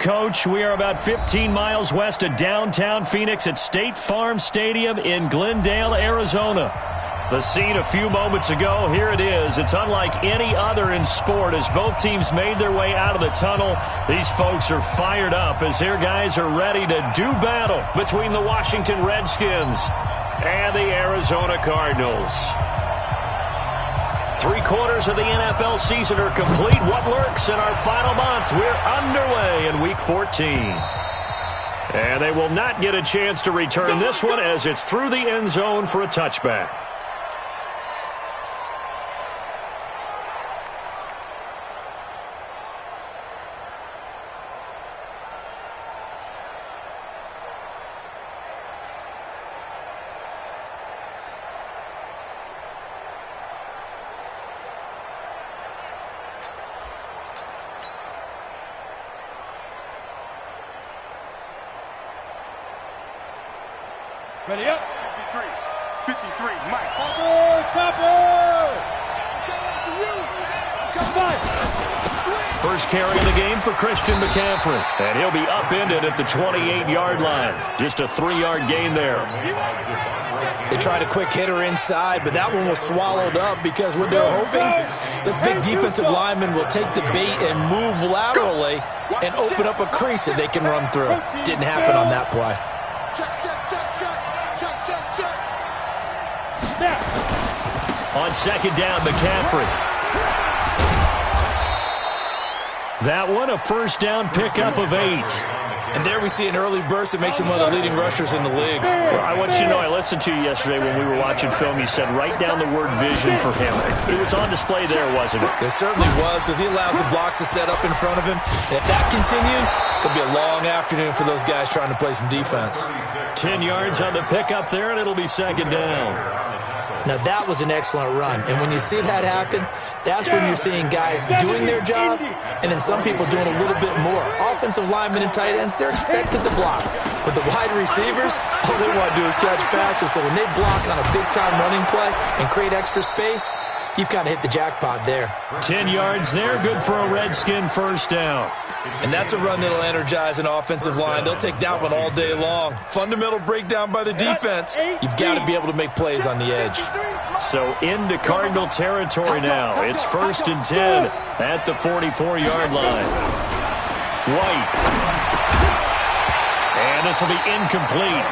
Coach. We are about 15 miles west of downtown Phoenix at State Farm Stadium in Glendale, Arizona. The scene a few moments ago, here it is. It's unlike any other in sport as both teams made their way out of the tunnel. These folks are fired up as their guys are ready to do battle between the Washington Redskins and the Arizona Cardinals. 3/4 of the NFL season are complete. What lurks in our final month? We're underway in Week 14. And they will not get a chance to return this one as it's through the end zone for a touchback. Ready up. 53, Mike. Topper! First carry of the game for Christian McCaffrey. And he'll be upended at the 28-yard line. Just a 3-yard gain there. They tried a quick hitter inside, but that one was swallowed up because what they're hoping, this big defensive lineman will take the bait and move laterally and open up a crease that they can run through. Didn't happen on that play. On second down, McCaffrey. That one, a first down pickup of 8. And there we see an early burst that makes him one of the leading rushers in the league. Well, I want you to know, I listened to you yesterday when we were watching film. You said write down the word vision for him. It was on display there, wasn't it? It certainly was, because he allows the blocks to set up in front of him. And if that continues, it'll be a long afternoon for those guys trying to play some defense. 10 yards on the pickup there, and it'll be second down. Now, that was an excellent run. And when you see that happen, that's when you're seeing guys doing their job and then some people doing a little bit more. Offensive linemen and tight ends, they're expected to block. But the wide receivers, all they want to do is catch passes. So when they block on a big-time running play and create extra space, you've kind of hit the jackpot there. 10 yards there, good for a Redskin first down. And that's a run that'll energize an offensive line. They'll take that one all day long. Fundamental breakdown by the defense. You've got to be able to make plays on the edge. So into Cardinal territory now. It's 1st and 10 at the 44-yard line. White. And this will be incomplete.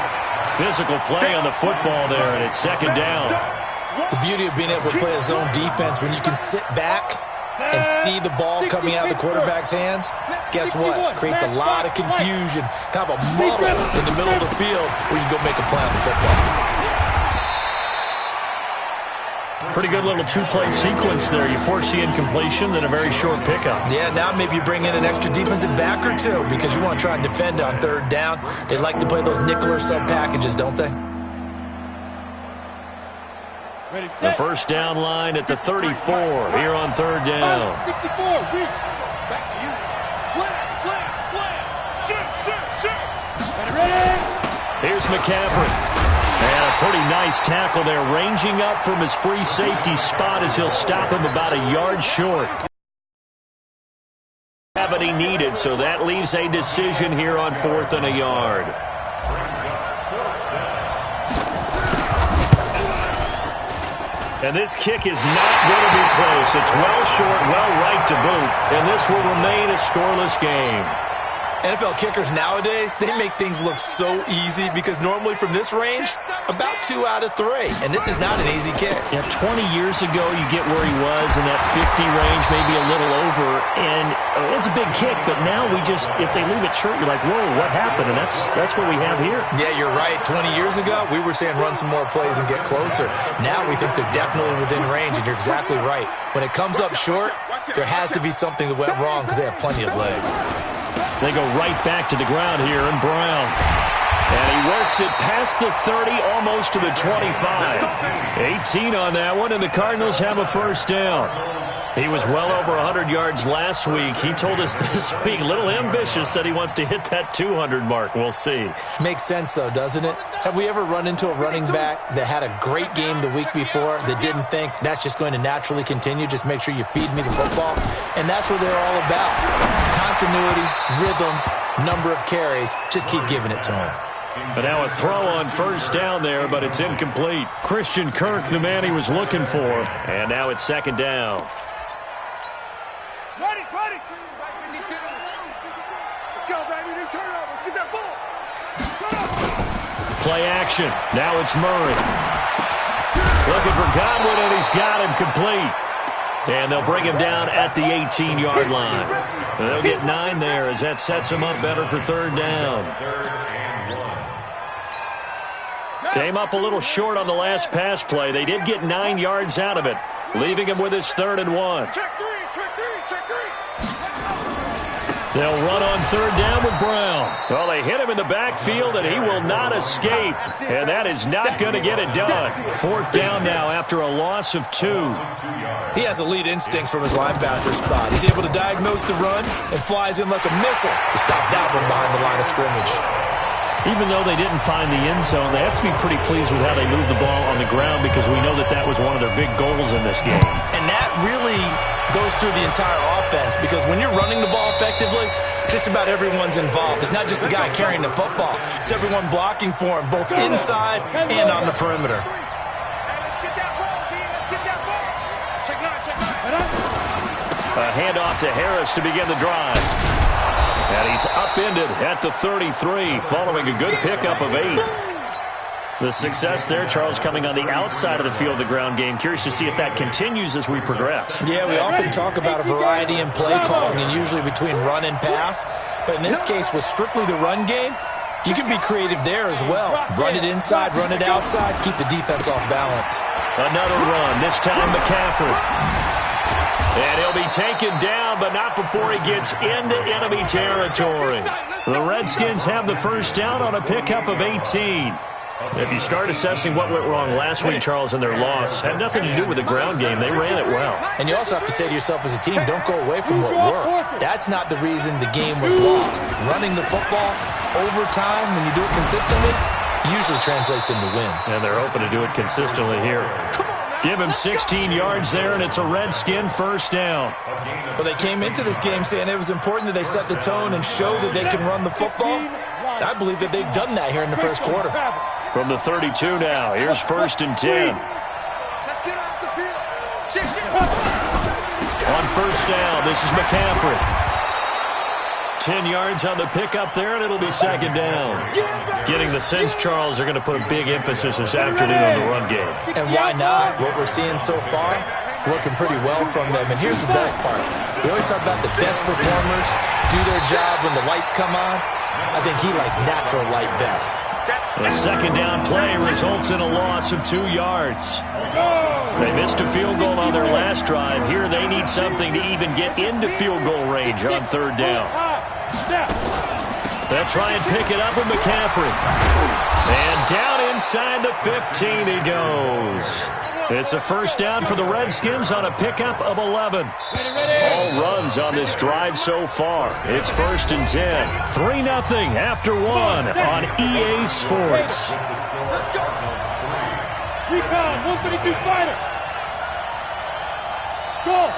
Physical play on the football there, and it's second down. The beauty of being able to play a zone defense, when you can sit back and see the ball coming out of the quarterback's hands, guess what? Creates a lot of confusion, kind of a muddle in the middle of the field where you can go make a play on the football. Pretty good little two-play sequence there. You force the incompletion, then a very short pickup. Yeah, now maybe you bring in an extra defensive back or two because you want to try and defend on 3rd down. They like to play those nickel or sub packages, don't they? The first down line at the 34 here on 3rd down. 64, back to you. Slam. Shoot. Ready. Here's McCaffrey. And a pretty nice tackle there, ranging up from his free safety spot as he'll stop him about a yard short. Gravity needed, so that leaves a decision here on 4th and a yard. And this kick is not going to be close. It's well short, well right to boot. And this will remain a scoreless game. NFL kickers nowadays, they make things look so easy because normally from this range, about 2 out of 3. And this is not an easy kick. Yeah, 20 years ago, you get where he was in that 50 range, maybe a little over. And it's a big kick, but now we just, if they leave it short, you're like, whoa, what happened? And that's what we have here. Yeah, you're right. 20 years ago, we were saying run some more plays and get closer. Now we think they're definitely within range, and you're exactly right. When it comes up short, there has to be something that went wrong because they have plenty of leg. They go right back to the ground here, and Brown. And he works it past the 30, almost to the 25. 18 on that one, and the Cardinals have a first down. He was well over 100 yards last week. He told us this week, a little ambitious, said he wants to hit that 200 mark. We'll see. Makes sense, though, doesn't it? Have we ever run into a running back that had a great game the week before that didn't think that's just going to naturally continue? Just make sure you feed me the football. And that's what they're all about. Continuity, rhythm, number of carries. Just keep giving it to him. But now a throw on first down there, but it's incomplete. Christian Kirk, the man he was looking for. And now it's second down. Ready. Let's go, baby. New turnover. Get that ball. Play action. Now it's Murray. Looking for Godwin, and he's got him complete. And they'll bring him down at the 18-yard line. They'll get 9 there as that sets him up better for third down. Came up a little short on the last pass play. They did get 9 yards out of it, leaving him with his 3rd and 1. Check three. They'll run on third down with Brown. Well, they hit him in the backfield, and he will not escape. And that is not going to get it done. 4th down now after a loss of 2. He has elite instincts from his linebacker spot. He's able to diagnose the run and flies in like a missile to stop that one behind the line of scrimmage. Even though they didn't find the end zone, they have to be pretty pleased with how they moved the ball on the ground because we know that that was one of their big goals in this game. And that really goes through the entire offense because when you're running the ball effectively, just about everyone's involved. It's not just the guy carrying the football. It's everyone blocking for him, both inside and on the perimeter. Let's get that ball, D. Let's get that ball. Check 9. A handoff to Harris to begin the drive. And he's upended at the 33, following a good pickup of 8. The success there, Charles, coming on the outside of the field, the ground game. Curious to see if that continues as we progress. Yeah, we often talk about a variety in play calling and usually between run and pass. But in this case, with strictly the run game, you can be creative there as well. Run it inside, run it outside, keep the defense off balance. Another run, this time McCaffrey. And he'll be taken down, but not before he gets into enemy territory. The Redskins have the first down on a pickup of 18. If you start assessing what went wrong last week, Charles, in their loss, had nothing to do with the ground game. They ran it well. And you also have to say to yourself as a team, don't go away from what worked. That's not the reason the game was lost. Running the football over time, when you do it consistently, usually translates into wins. And they're hoping to do it consistently here. Give him 16 yards there, and it's a Redskin first down. Well, they came into this game saying it was important that they set the tone and show that they can run the football. I believe that they've done that here in the first quarter. From the 32 now, here's 1st and 10. Let's get off the field. On first down, this is McCaffrey. 10 yards on the pickup there, and it'll be second down. Getting the sense, Charles, they're going to put a big emphasis this afternoon on the run game. And why not? What we're seeing so far, working pretty well from them. And here's the best part. We always talk about the best performers do their job when the lights come on. I think he likes natural light best. The second down play results in a loss of 2 yards. They missed a field goal on their last drive. Here they need something to even get into field goal range on third down. They'll try and pick it up with McCaffrey. And down inside the 15 he goes. It's a first down for the Redskins on a pickup of 11. All runs on this drive so far. It's 1st and 10. 3-0 after 1 on EA Sports. Let's go. 3-pound, 132 fighter. Go.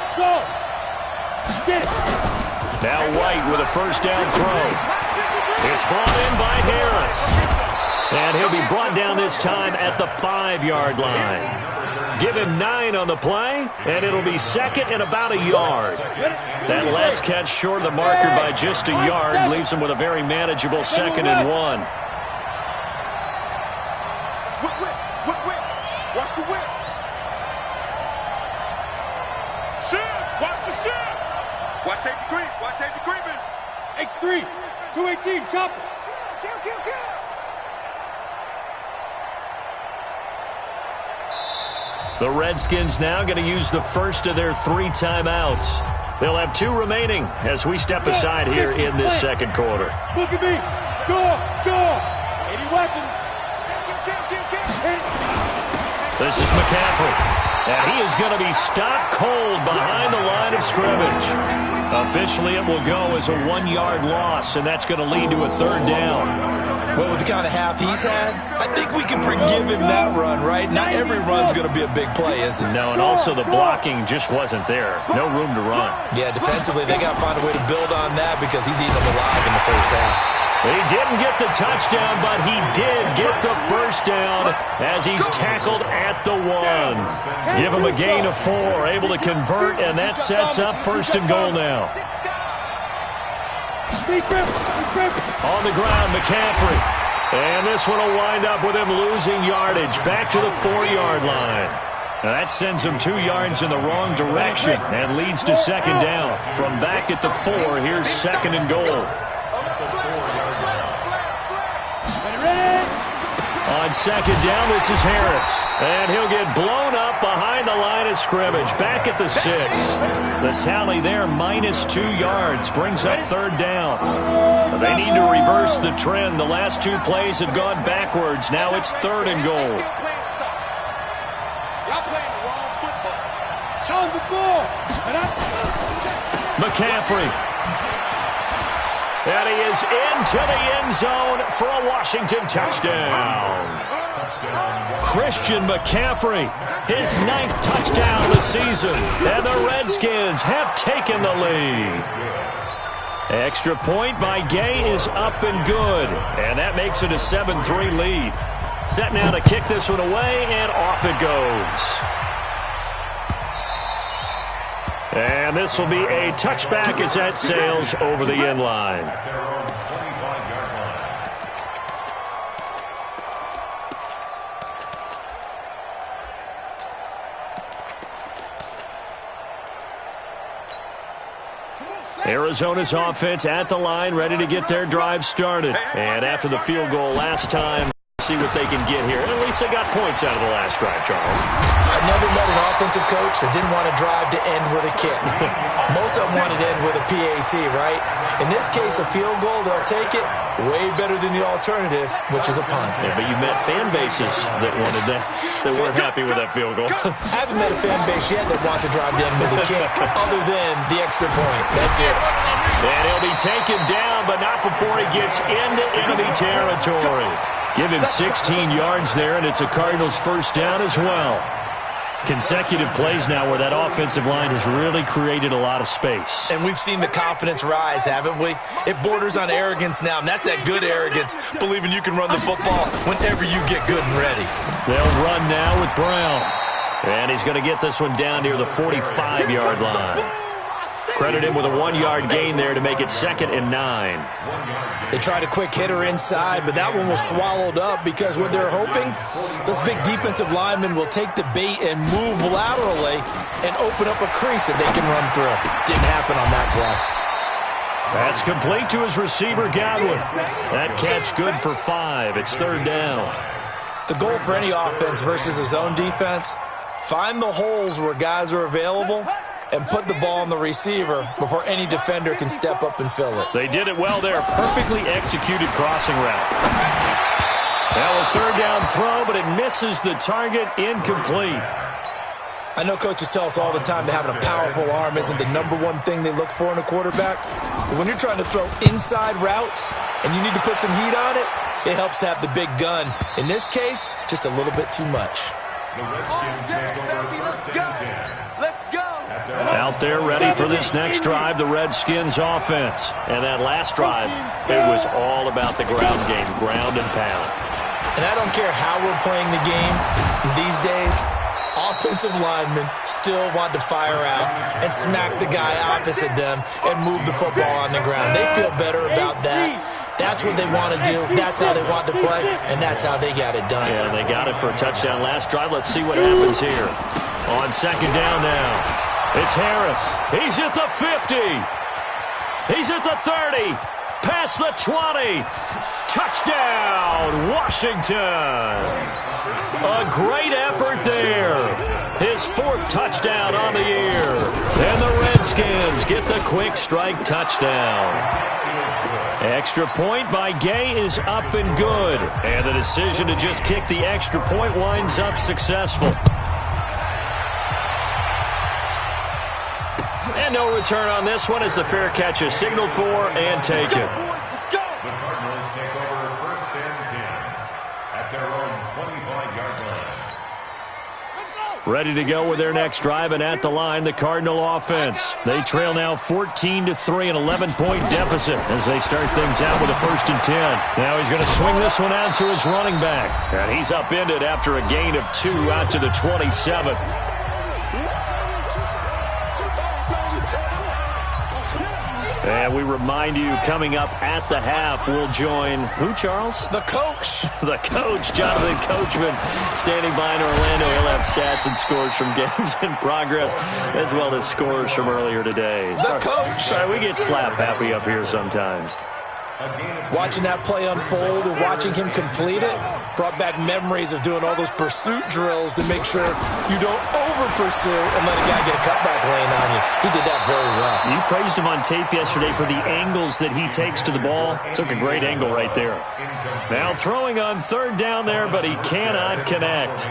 Get. Now White with a first down throw. It's brought in by Harris. And he'll be brought down this time at the 5-yard line. Give him 9 on the play, and it'll be second and about a yard. That last catch short of the marker by just a yard leaves him with a very manageable 2nd and 1. Whip. Watch the whip. Shift. Watch the shift. Watch safety creep. Watch safety creeping. X3, 218, chopper. Kill. The Redskins now going to use the first of their 3 timeouts. They'll have 2 remaining as we step aside here in this second quarter. Look at me. Score. 80 weapons. This is McCaffrey. And he is going to be stopped cold behind the line of scrimmage. Officially, it will go as a 1-yard loss, and that's going to lead to a third down. Well, with the kind of half he's had, I think we can forgive him that run, right? Not every run's going to be a big play, is it? No, and also the blocking just wasn't there. No room to run. Yeah, defensively, they got to find a way to build on that because he's eating them alive in the first half. He didn't get the touchdown, but he did get the first down as he's tackled at the 1. Give him a gain of 4, able to convert, and that sets up 1st and goal now. On the ground, McCaffrey. And this one will wind up with him losing yardage back to the 4-yard line. Now that sends him 2 yards in the wrong direction and leads to 2nd down. From back at the 4, here's 2nd and goal. On 2nd down, this is Harris. And he'll get blown up behind the line of scrimmage. Back at the 6. The tally there, minus 2 yards, brings up 3rd down. They need to reverse the trend. The last 2 plays have gone backwards. Now it's 3rd and goal. McCaffrey. And he is into the end zone for a Washington touchdown. Christian McCaffrey, his 9th touchdown of the season. And the Redskins have taken the lead. Extra point by Gay is up and good. And that makes it a 7-3 lead. Set now to kick this one away, and off it goes. And this will be a touchback as that sails over the end line. Arizona's offense at the line, ready to get their drive started. And after the field goal last time, see what they can get here. At least they got points out of the last drive, Charles. I've never met an offensive coach that didn't want to drive to end with a kick. Most of them wanted to end with a PAT, right? In this case, a field goal, they'll take it. Way better than the alternative, which is a punt. Yeah, but you met fan bases that wanted that, that weren't happy with that field goal. I haven't met a fan base yet that wants to drive to end with a kick, other than the extra point. That's it. And he'll be taken down, but not before he gets into enemy territory. Give him 16 yards there, and it's a Cardinals first down as well. Consecutive plays now where that offensive line has really created a lot of space. And we've seen the confidence rise, haven't we? It borders on arrogance now, and that's that good arrogance, believing you can run the football whenever you get good and ready. They'll run now with Brown. And he's going to get this one down near the 45-yard line. Credit him with a 1-yard gain there to make it 2nd and 9. They tried a quick hitter inside, but that one was swallowed up because what they're hoping, those big defensive linemen will take the bait and move laterally and open up a crease that they can run through. Didn't happen on that play. That's complete to his receiver, Godwin. That catch good for 5. It's 3rd down. The goal for any offense versus his own defense, find the holes where guys are available and put the ball on the receiver before any defender can step up and fill it. They did it well there. Perfectly executed crossing route. Now a 3rd down throw, but it misses the target. Incomplete. I know coaches tell us all the time that having a powerful arm isn't the #1 thing they look for in a quarterback. But when you're trying to throw inside routes and you need to put some heat on it, it helps to have the big gun. In this case, just a little bit too much. The Redskins take over 1st and 10. Let's go. Out there ready for this next drive, the Redskins offense. And that last drive, it was all about the ground game, ground and pound. And I don't care how we're playing the game these days, offensive linemen still want to fire out and smack the guy opposite them and move the football on the ground. They feel better about that. That's what they want to do. That's how they want to play, and that's how they got it done. Yeah, they got it for a touchdown last drive. Let's see what happens here. On 2nd down now. It's Harris. He's at the 50. He's at the 30. Past the 20. Touchdown, Washington. A great effort there. His 4th touchdown on the year. And the Redskins get the quick strike touchdown. Extra point by Gay is up and good. And the decision to just kick the extra point winds up successful. And no return on this one as the fair catch is signaled for and taken. The Cardinals take over 1st and 10 at their own 25-yard line. Let's go. ready to go with their next drive, and at the line, the Cardinal offense. They trail now 14-3, an 11-point deficit as they start things out with a 1st and 10. Now he's going to swing this one out to his running back, and he's upended after a gain of 2 out to the 27. And we remind you, coming up at the half, we'll join who, Charles? The coach. The coach, Jonathan Coachman, standing by in Orlando. He'll have stats and scores from games in progress, as well as scores from earlier today. The coach. Sorry, we get slap happy up here sometimes. Watching that play unfold and watching him complete it brought back memories of doing all those pursuit drills to make sure you don't over-pursue and let a guy get a cutback lane on you. He did that very well. You praised him on tape yesterday for the angles that he takes to the ball. Took a great angle right there. Now throwing on 3rd down there, but he cannot connect.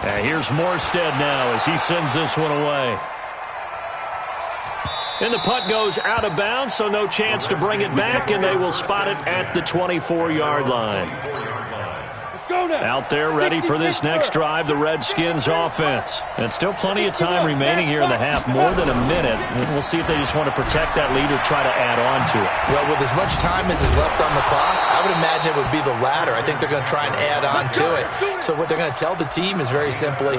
And here's Morstead now as he sends this one away. And the punt goes out of bounds, so no chance to bring it back, and they will spot it at the 24-yard line. Out there ready for this next drive, the Redskins offense. And still plenty of time remaining here in the half, more than a minute. And we'll see if they just want to protect that lead or try to add on to it. Well, with as much time as is left on the clock, I would imagine it would be the latter. I think they're going to try and add on to it. So what they're going to tell the team is very simply,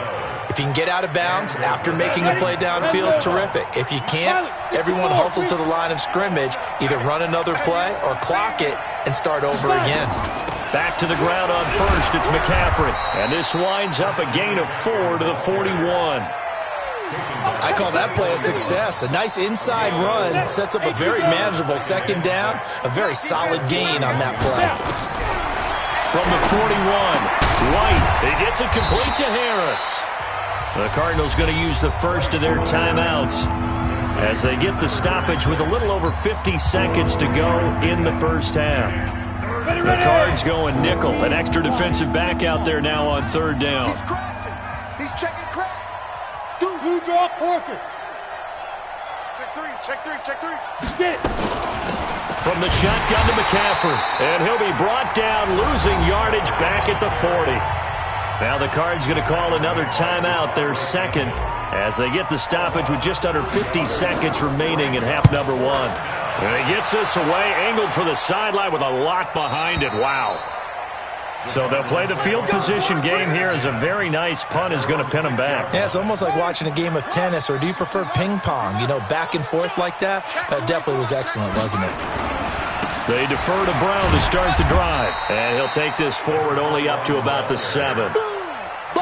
if you can get out of bounds after making a play downfield, terrific. If you can't, everyone hustle to the line of scrimmage, either run another play or clock it and start over again. Back to the ground on 1st, it's McCaffrey. And this winds up a gain of 4 to the 41. I call that play a success. A nice inside run sets up a very manageable 2nd down, a very solid gain on that play. From the 41, White, he gets it complete to Harris. The Cardinals going to use the first of their timeouts as they get the stoppage with a little over 50 seconds to go in the first half. The Cards going nickel, an extra defensive back out there now on 3rd down. He's crossing. He's checking crack. Do draw corkers. Check three. Get it. From the shotgun to McCaffrey, and he'll be brought down, losing yardage back at the 40. Now the Cards going to call another timeout, their 2nd, as they get the stoppage with just under 50 seconds remaining in half number 1. And he gets this away, angled for the sideline with a lot behind it. Wow. So they'll play the field position game here as a very nice punt is going to pin them back. Yeah, it's almost like watching a game of tennis, or do you prefer ping pong? You know, back and forth like that? That definitely was excellent, wasn't it? They defer to Brown to start the drive. And he'll take this forward only up to about the 7.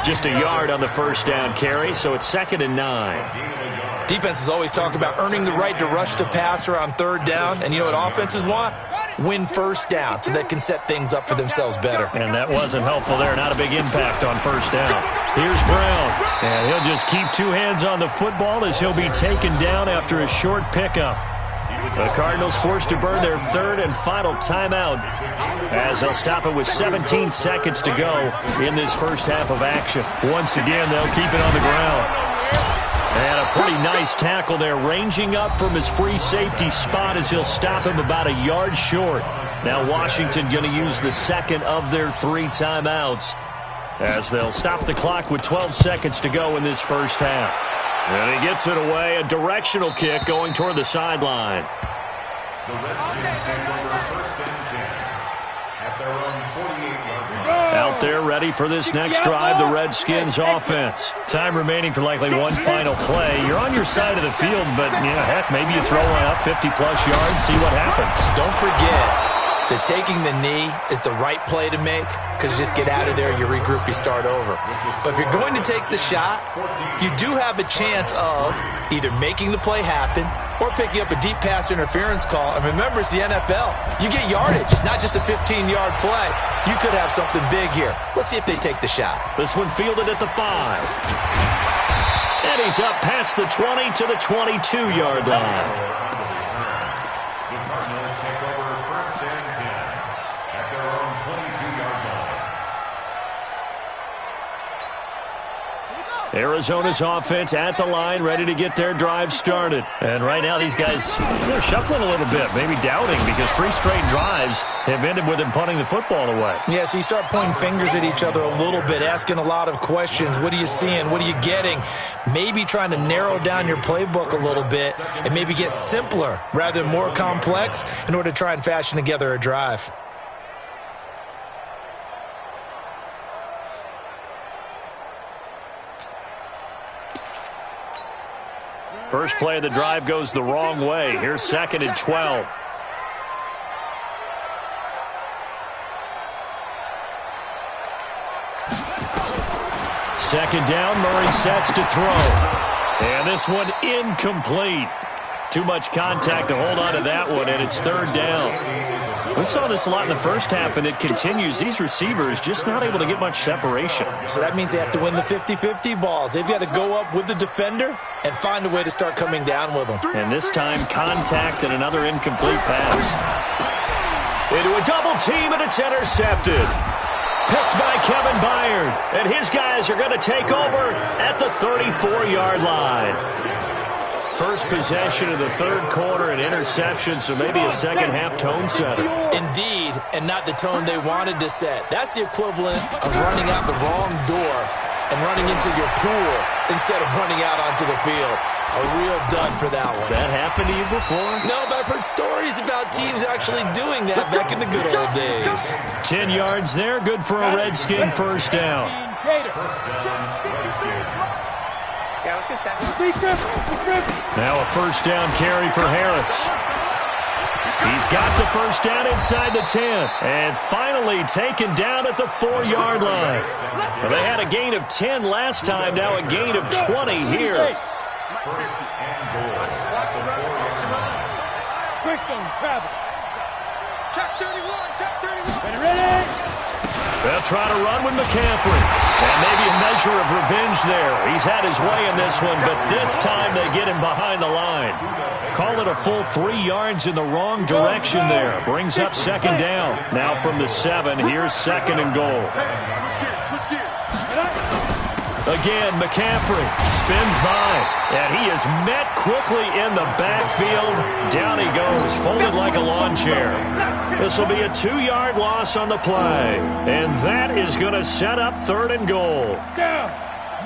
Just a yard on the 1st down carry, so it's 2nd and 9. Defenses always talk about earning the right to rush the passer on 3rd down. And you know what offenses want? Win 1st down so they can set things up for themselves better. And that wasn't helpful there. Not a big impact on 1st down. Here's Brown. And he'll just keep 2 hands on the football as he'll be taken down after a short pickup. The Cardinals forced to burn their 3rd and final timeout as they'll stop it with 17 seconds to go in this first half of action. Once again, they'll keep it on the ground. And a pretty nice tackle there, ranging up from his free safety spot as he'll stop him about a yard short. Now Washington going to use the 2nd of their 3 timeouts as they'll stop the clock with 12 seconds to go in this first half. And he gets it away, a directional kick going toward the sideline. Out there ready for this next drive, the Redskins offense. Time remaining for likely one final play. You're on your side of the field, but, heck, maybe you throw one up 50-plus yards, see what happens. Don't forget that taking the knee is the right play to make, because you just get out of there, you regroup, you start over. But if you're going to take the shot, you do have a chance of either making the play happen or picking up a deep pass interference call. And remember, it's the NFL. You get yardage. It's not just a 15-yard play. You could have something big here. Let's see if they take the shot. This one fielded at the 5. And he's up past the 20 to the 22-yard line. Arizona's offense at the line, ready to get their drive started. And right now, these guys, they're shuffling a little bit, maybe doubting, because 3 straight drives have ended with them punting the football away. Yeah, so you start pointing fingers at each other a little bit, asking a lot of questions. What are you seeing? What are you getting? Maybe trying to narrow down your playbook a little bit and maybe get simpler rather than more complex in order to try and fashion together a drive. First play of the drive goes the wrong way. Here's 2nd and 12. Second down, Murray sets to throw. And this one incomplete. Too much contact to hold on to that one, and it's 3rd down. We saw this a lot in the first half, and it continues. These receivers just not able to get much separation. So that means they have to win the 50-50 balls. They've got to go up with the defender and find a way to start coming down with them. And this time, contact and another incomplete pass. Into a double team, and it's intercepted. Picked by Kevin Byard. And his guys are going to take over at the 34-yard line. First possession of the 3rd quarter, an interception, so maybe a second-half tone setter. Indeed, and not the tone they wanted to set. That's the equivalent of running out the wrong door and running into your pool instead of running out onto the field. A real dud for that one. Has that happened to you before? No, but I've heard stories about teams actually doing that back in the good old days. 10 yards there, good for a Redskin first down. Yeah, let's get set. Now a first down carry for Harris. He's got the first down inside the 10. And finally taken down at the 4-yard line. Well, they had a gain of 10 last time, now a gain of 20 here. Check 31, check 31. Ready? They'll try to run with McCaffrey. And maybe a measure of revenge there. He's had his way in this one, but this time they get him behind the line. Call it a full 3 yards in the wrong direction there. Brings up 2nd down. Now from the 7, here's 2nd and goal. Switch gears. Again, McCaffrey spins by, and he is met quickly in the backfield. Down he goes, folded like a lawn chair. This will be a 2-yard loss on the play, and that is going to set up 3rd and goal. Down.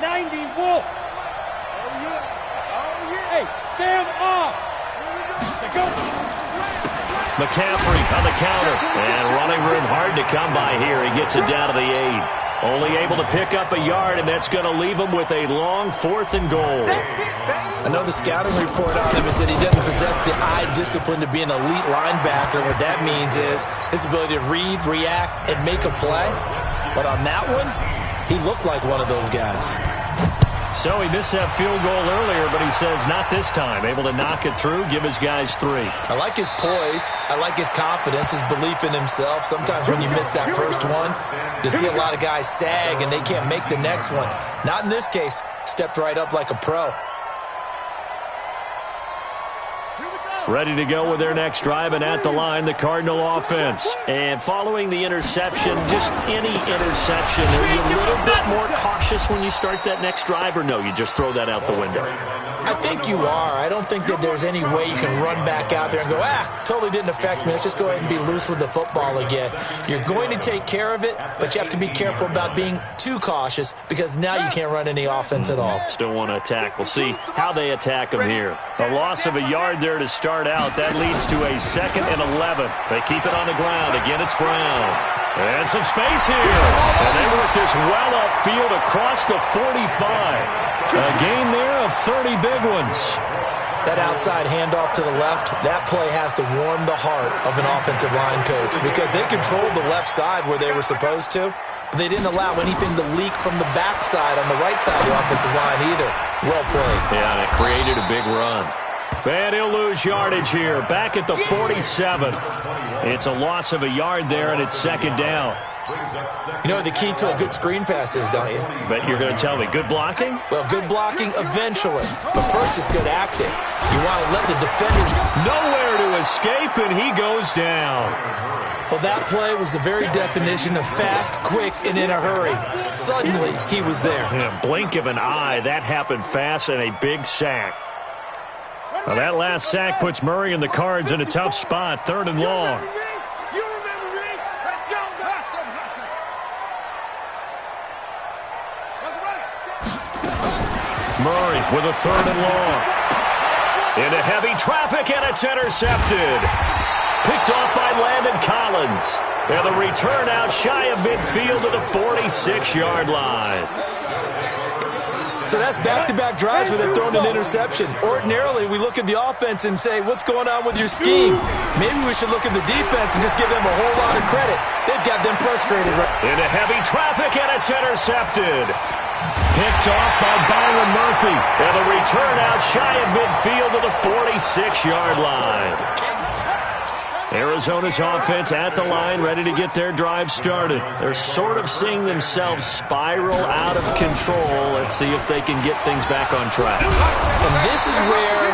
90 Wolf. Oh, yeah. Hey, Sam off. Go. McCaffrey on the counter, and running room hard to come by here. He gets it down to the 8. Only able to pick up a yard, and that's going to leave him with a long 4th and goal. I know the scouting report on him is that he doesn't possess the eye discipline to be an elite linebacker. What that means is his ability to read, react, and make a play. But on that one, he looked like one of those guys. So he missed that field goal earlier, but he says not this time. Able to knock it through, give his guys 3. I like his poise. I like his confidence, his belief in himself. Sometimes when you miss that first one, you see a lot of guys sag and they can't make the next one. Not in this case. Stepped right up like a pro. Ready to go with their next drive, and at the line, the Cardinal offense. And following the interception, just any interception, are you a little bit more cautious when you start that next drive, or no, you just throw that out the window? I think you are. I don't think that there's any way you can run back out there and go, totally didn't affect me. Let's just go ahead and be loose with the football again. You're going to take care of it, but you have to be careful about being too cautious because now you can't run any offense at all. Still want to attack. We'll see how they attack them here. A loss of a yard there to start out. That leads to a 2nd and 11. They keep it on the ground. Again, it's Brown. And some space here. And they work this well upfield across the 45. A gain there of 30 big ones. That outside handoff to the left, that play has to warm the heart of an offensive line coach because they controlled the left side where they were supposed to, but they didn't allow anything to leak from the backside on the right side of the offensive line either. Well played. Yeah, and it created a big run. And he'll lose yardage here, back at the 47. It's a loss of a yard there, and it's 2nd down. You know what the key to a good screen pass is, don't you? Bet you're going to tell me good blocking? Well, good blocking eventually. But first, it's good acting. You want to let the defenders... Nowhere to escape, and he goes down. Well, that play was the very definition of fast, quick, and in a hurry. Suddenly, he was there. In a blink of an eye, that happened fast and a big sack. Well, that last sack puts Murray and the Cards in a tough spot, 3rd and long. You remember me? Let's go. Murray with a 3rd and long. Into heavy traffic, and it's intercepted. Picked off by Landon Collins. And the return out shy of midfield to the 46-yard line. So that's back-to-back drives where they've thrown an interception. Ordinarily, we look at the offense and say, what's going on with your scheme? Maybe we should look at the defense and just give them a whole lot of credit. They've got them frustrated. Into heavy traffic, and it's intercepted. Picked off by Byron Murphy. And the return out shy of midfield to the 46-yard line. Arizona's offense at the line, ready to get their drive started. They're sort of seeing themselves spiral out of control. Let's see if they can get things back on track. And this is where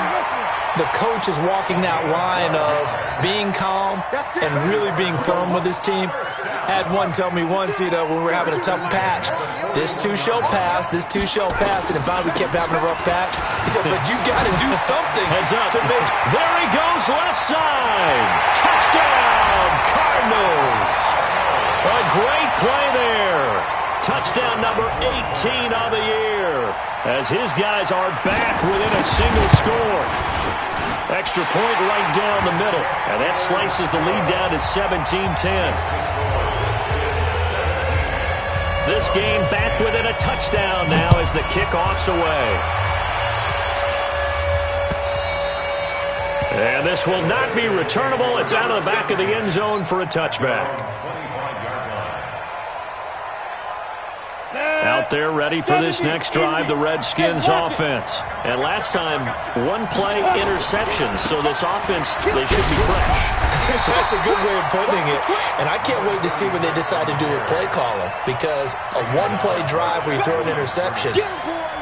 the coach is walking that line of being calm and really being firm with his team. Had one tell me once, when we were having a tough patch, this too shall pass, this too shall pass, and if we kept having a rough patch, he said, but you got to do something. Heads up. To make... There he goes, left side. Touchdown, Cardinals. A great play there. Touchdown number 18 on the year, as his guys are back within a single score. Extra point right down the middle, and that slices the lead down to 17-10. This game back within a touchdown now as the kickoff's away. And this will not be returnable. It's out of the back of the end zone for a touchback. Out there ready for this next drive, the Redskins offense. And last time, one play interception, so this offense, they should be fresh. That's a good way of putting it. And I can't wait to see what they decide to do with play calling, because a one-play drive where you throw an interception,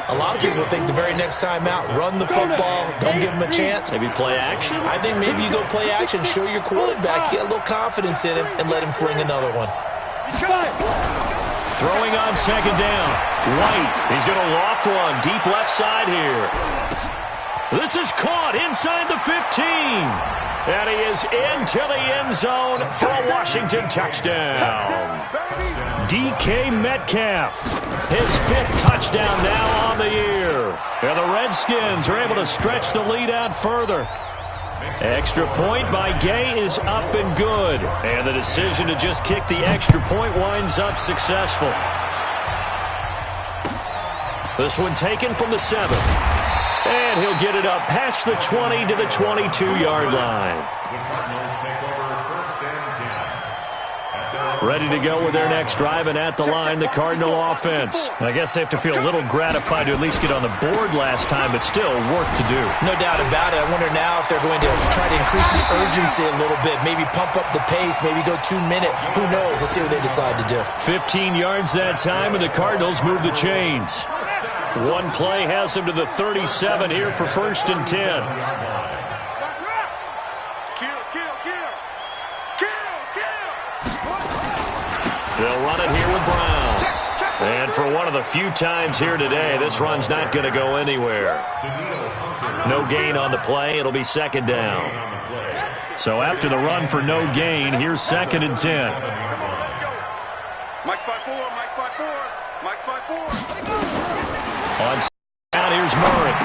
a lot of people think the very next time out, run the football, don't give them a chance. Maybe play action? I think maybe you go play action, show your quarterback, get a little confidence in him, and let him fling another one. Throwing on 2nd down. White, he's going to loft one deep left side here. This is caught inside the 15. And he is into the end zone for a Washington touchdown. DK Metcalf, his 5th touchdown now on the year. And the Redskins are able to stretch the lead out further. Extra point by Gay is up and good. And the decision to just kick the extra point winds up successful. This one taken from the 7. And he'll get it up past the 20 to the 22-yard line. Ready to go with their next drive, and at the line, the Cardinal offense. I guess they have to feel a little gratified to at least get on the board last time, but still work to do. No doubt about it. I wonder now if they're going to try to increase the urgency a little bit, maybe pump up the pace, maybe go 2-minute. Who knows? Let's see what they decide to do. 15 yards that time, and the Cardinals move the chains. One play has them to the 37 here for 1st and 10. They'll run it here with Brown. And for one of the few times here today, this run's not going to go anywhere. No gain on the play. It'll be 2nd down. So after the run for no gain, here's 2nd and 10. Mike 5-4, Mike 5-4, Mike 5-4. On down, here's Murray.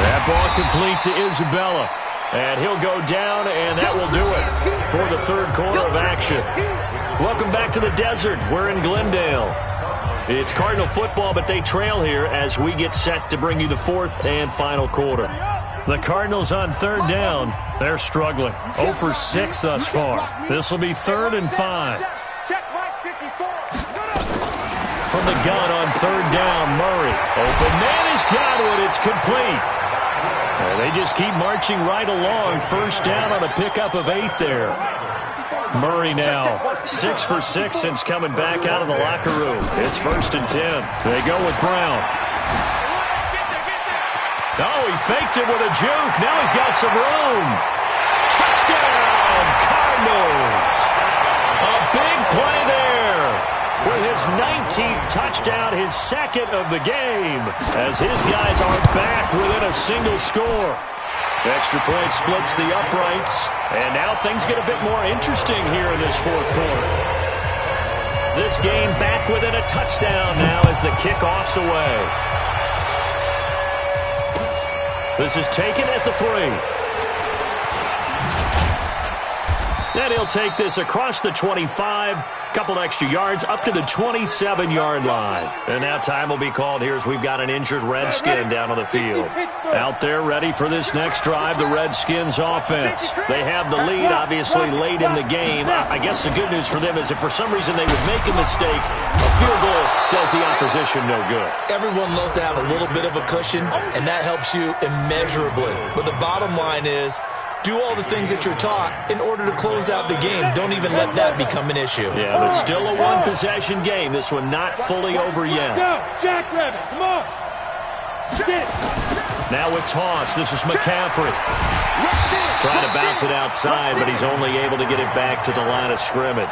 That ball complete to Isabella. And he'll go down, and that will do it for the 3rd quarter of action. Welcome back to the desert. We're in Glendale. It's Cardinal football, but they trail here as we get set to bring you the 4th and final quarter. The Cardinals on 3rd down. They're struggling. 0 for 6 thus far. This will be 3rd and 5. From the gun on 3rd down, Murray. Open man has got it. It's complete. And they just keep marching right along. 1st down on a pickup of 8 there. Murray now 6 for 6 since coming back out of the locker room. It's 1st and 10. They go with Brown. Oh, he faked it with a juke. Now he's got some room. Touchdown, Cardinals. A big play there with his 19th touchdown, his second of the game, as his guys are back within a single score. Extra point splits the uprights, and now things get a bit more interesting here in this fourth quarter. This game back within a touchdown now as the kickoff's away. This is taken at the 3. And he'll take this across the 25, couple extra yards up to the 27-yard line. And now time will be called here as we've got an injured Redskin down on the field. Out there ready for this next drive, the Redskins offense. They have the lead, obviously, late in the game. I guess the good news for them is if for some reason they would make a mistake, a field goal does the opposition no good. Everyone loves to have a little bit of a cushion, and that helps you immeasurably. But the bottom line is, do all the things that you're taught in order to close out the game. Don't even let that become an issue. Yeah, but still a one-possession game. This one not fully over yet. Go, Jackrabbit, come on. Now with toss, this is McCaffrey. Trying to bounce it outside, but he's only able to get it back to the line of scrimmage.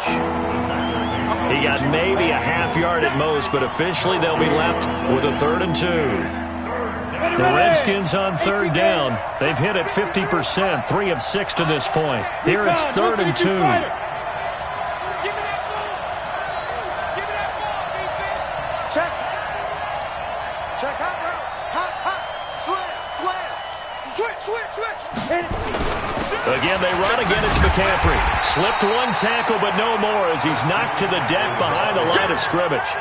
He got maybe a half yard at most, but officially they'll be left with a 3rd and 2. The Redskins on 3rd down. They've hit it 50%, 3 of 6 to this point. Here it's 3rd and 2. Check. Check hot route. Hot. Slam. Switch. Again, they run. Again, it's McCaffrey. Slipped one tackle, but no more as he's knocked to the deck behind the line of scrimmage.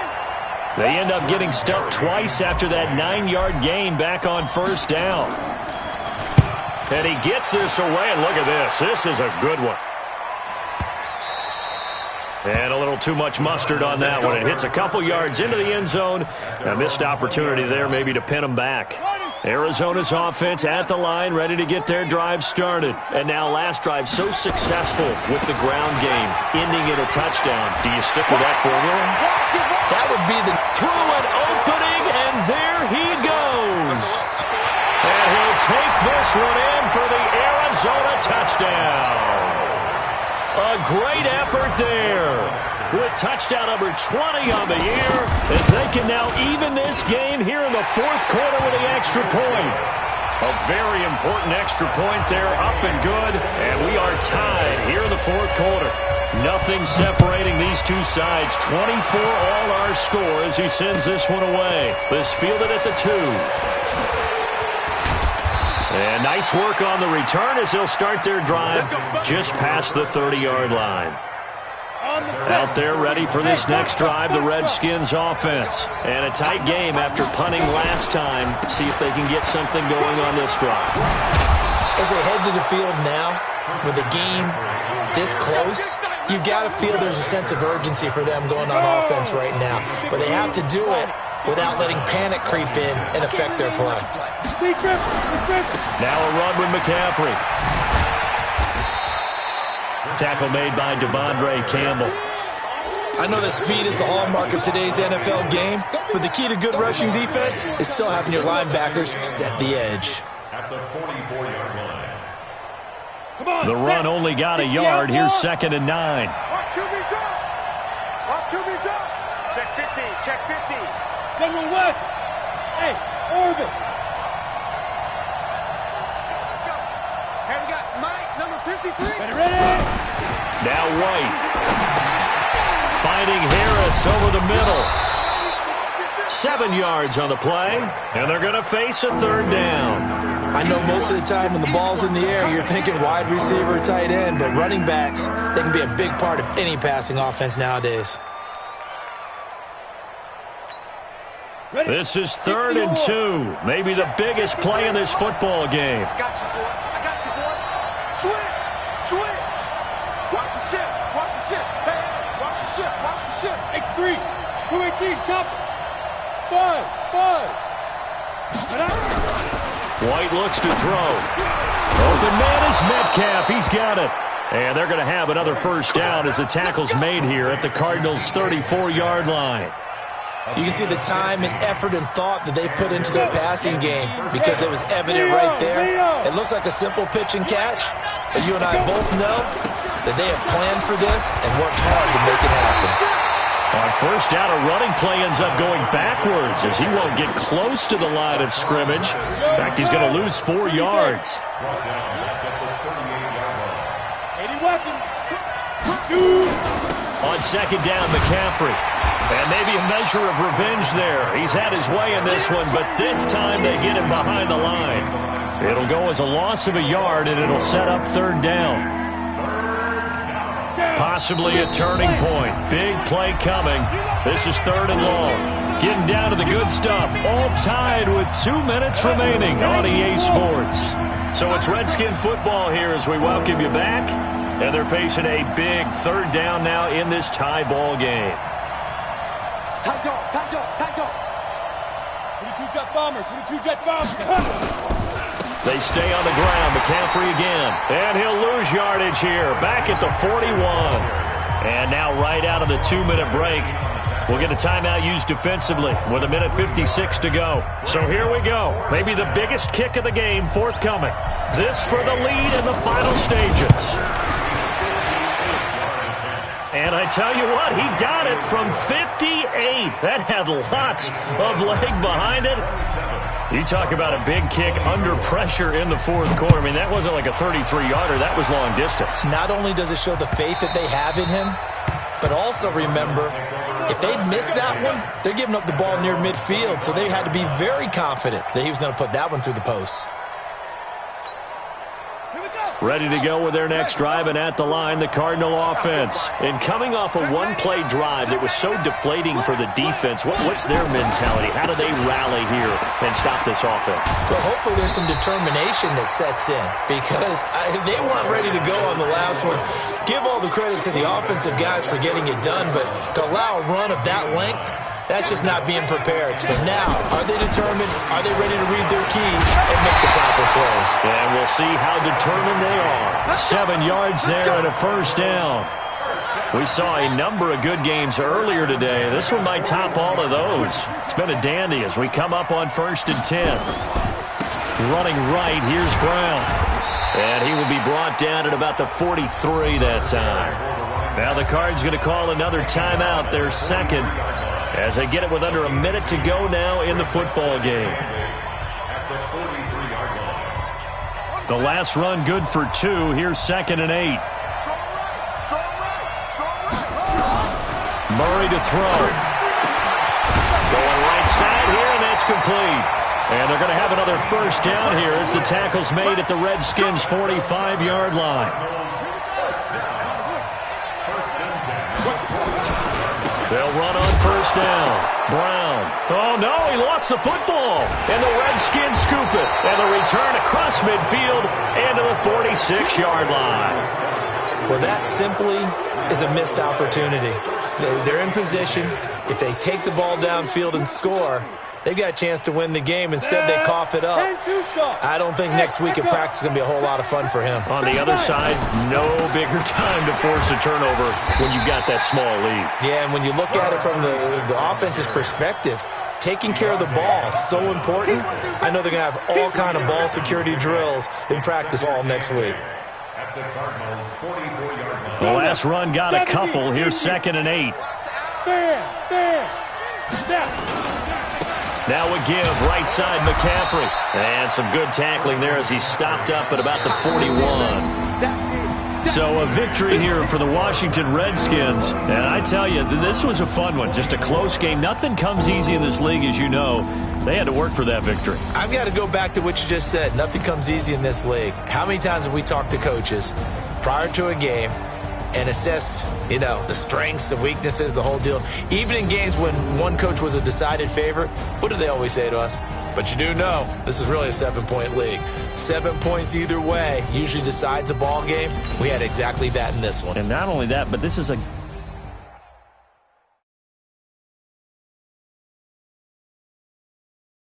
They end up getting stuffed twice after that 9-yard gain back on 1st down. And he gets this away, and look at this. This is a good one. And a little too much mustard on that one. It hits a couple yards into the end zone. A missed opportunity there maybe to pin him back. Arizona's offense at the line, ready to get their drive started. And now last drive so successful with the ground game, ending in a touchdown. Do you stick with that formula? That would be the through an opening, and there he goes. And he'll take this one in for the Arizona touchdown. A great effort there with touchdown number 20 on the year as they can now even this game here in the fourth quarter with the extra point. A very important extra point there, up and good, and we are tied here in the fourth quarter. Nothing separating these two sides. 24 all our score as he sends this one away. This fielded at the 2. And nice work on the return as they'll start their drive just past the 30-yard line. Out there ready for this next drive, the Redskins offense. And a tight game after punting last time. See if they can get something going on this drive. As they head to the field now, with the game this close, you've got to feel there's a sense of urgency for them going on offense right now. But they have to do it without letting panic creep in and affect their play. Now a run with McCaffrey. Tackle made by Devondre Campbell. I know that speed is the hallmark of today's NFL game, but the key to good rushing defense is still having your linebackers set the edge. The run only got a yard. Here's 2nd and 9. Watch QB drop. Check 50. General West. Hey, Orbit. Let's go. Hey, we got Mike, number 53. Ready? Now White. Finding Harris over the middle. 7 yards on the play, and they're going to face a 3rd down. I know most of the time when the ball's in the air, you're thinking wide receiver, tight end, but running backs, they can be a big part of any passing offense nowadays. This is 3rd and 2. Maybe the biggest play in this football game. I got you, boy. Switch. Watch the ship. Hey, watch the ship. X3. 218, chop. 5. White looks to throw. Open man is Metcalf. He's got it. And they're going to have another first down as the tackle's made here at the Cardinals' 34-yard line. You can see the time and effort and thought that they put into their passing game because it was evident right there. It looks like a simple pitch and catch, but you and I both know that they have planned for this and worked hard to make it happen. On first down, a running play ends up going backwards as he won't get close to the line of scrimmage. In fact, he's going to lose 4 yards. On second down, McCaffrey. And maybe a measure of revenge there. He's had his way in this one, but this time they get him behind the line. It'll go as a loss of a yard, and it'll set up third down. Possibly a turning point. Big play coming. This is third and long. Getting down to the good stuff. All tied with 2 minutes remaining on EA Sports. So it's Redskin football here as we welcome you back. And they're facing a big third down now in this tie ball game. Tie dog. 22 jet bomber, 22 jet bomber. They stay on the ground. McCaffrey again. And he'll lose yardage here. Back at the 41. And now right out of the 2-minute break, we'll get a timeout used defensively with 1:56 to go. So here we go. Maybe the biggest kick of the game forthcoming. This for the lead in the final stages. And I tell you what, he got it from 58. That had lots of leg behind it. You talk about a big kick under pressure in the fourth quarter. I mean, that wasn't like a 33-yarder. That was long distance. Not only does it show the faith that they have in him, but also remember, if they'd missed that one, they're giving up the ball near midfield, so they had to be very confident that he was going to put that one through the post. Ready to go with their next drive, and at the line, the Cardinal offense. And coming off a one-play drive that was so deflating for the defense, what's their mentality? How do they rally here and stop this offense? Well, hopefully there's some determination that sets in because they weren't ready to go on the last one. Give all the credit to the offensive guys for getting it done, but to allow a run of that length, that's just not being prepared. So now, are they determined? Are they ready to read their keys and make the proper plays? And we'll see how determined they are. 7 yards there and a first down. We saw a number of good games earlier today. This one might top all of those. It's been a dandy as we come up on 1st and 10. Running right, here's Brown. And he will be brought down at about the 43 that time. Now the Cards going to call another timeout, their second, as they get it with under a minute to go now in the football game. The last run good for 2. Here's 2nd and 8. Murray to throw. Going right side here, and that's complete. And they're going to have another first down here as the tackle's made at the Redskins' 45-yard line. They'll run on first down. Brown. Oh, no, he lost the football. And the Redskins scoop it. And the return across midfield and to the 46-yard line. Well, that simply is a missed opportunity. They're in position. If they take the ball downfield and score, they've got a chance to win the game. Instead, they cough it up. I don't think next week at practice is going to be a whole lot of fun for him. On the other side, no bigger time to force a turnover when you've got that small lead. Yeah, and when you look at it from the offense's perspective, taking care of the ball is so important. I know they're going to have all kind of ball security drills in practice all next week. The last run got a couple. Here's 2nd and 8. Now a give, right side McCaffrey. And some good tackling there as he stopped up at about the 41. So a victory here for the Washington Redskins. And I tell you, this was a fun one. Just a close game. Nothing comes easy in this league, as you know. They had to work for that victory. I've got to go back to what you just said. Nothing comes easy in this league. How many times have we talked to coaches prior to a game and assessed, the strengths, the weaknesses, the whole deal? Even in games when one coach was a decided favorite, what do they always say to us? But you do know, this is really a 7-point league. 7 points either way usually decides a ball game. We had exactly that in this one. And not only that, but this is a